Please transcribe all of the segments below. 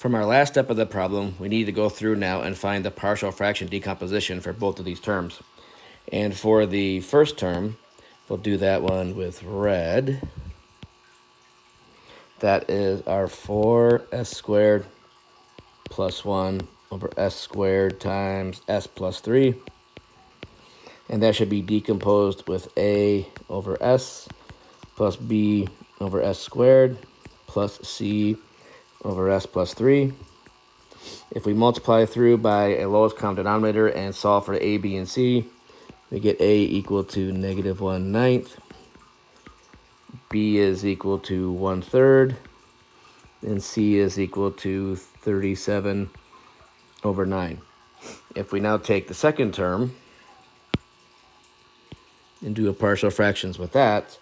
From our last step of the problem, we need to go through now and find the partial fraction decomposition for both of these terms. And for the first term, we'll do that one with red. That is our 4s squared plus 1 over s squared times s plus 3. And that should be decomposed with a over s plus b over s squared plus c over s plus 3. If we multiply through by a lowest common denominator and solve for a, b, and c, we get a equal to negative 1/9. B is equal to 1/3. And c is equal to 37 over 9. If we now take the second term and do a partial fractions with that,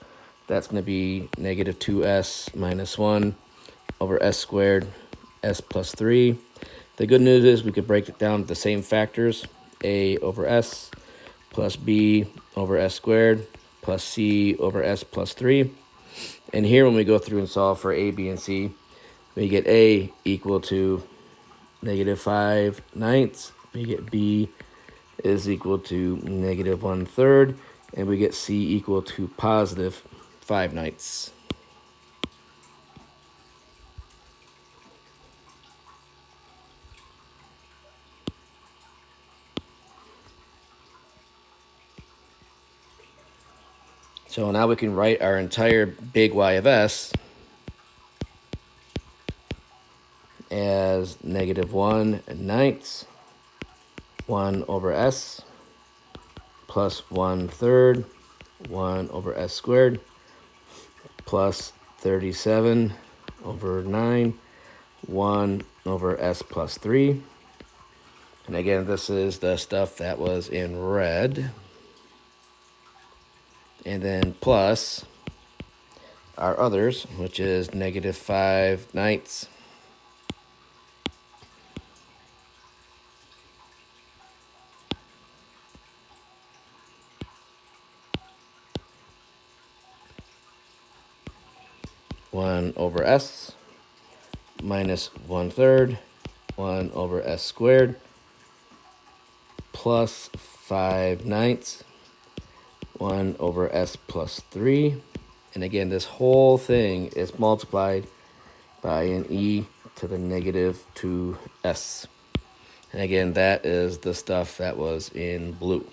that's going to be negative 2s minus 1 over s squared, s plus 3. The good news is we could break it down to the same factors, a over s plus b over s squared plus c over s plus 3. And here when we go through and solve for a, b, and c, we get a equal to negative 5/9. We get b is equal to negative 1/3. And we get c equal to positive 5/9. So now we can write our entire big Y of s as negative 1/9, 1 over s, plus 1/3, 1 over s squared, plus 37 over 9, 1 over s plus 3. And again, this is the stuff that was in red. And then plus our others, which is negative 5/9, one over s, minus 1/3, 1 over s squared, plus 5/9, 1 over s plus 3. And again, this whole thing is multiplied by an e to the negative 2s. And again, that is the stuff that was in blue.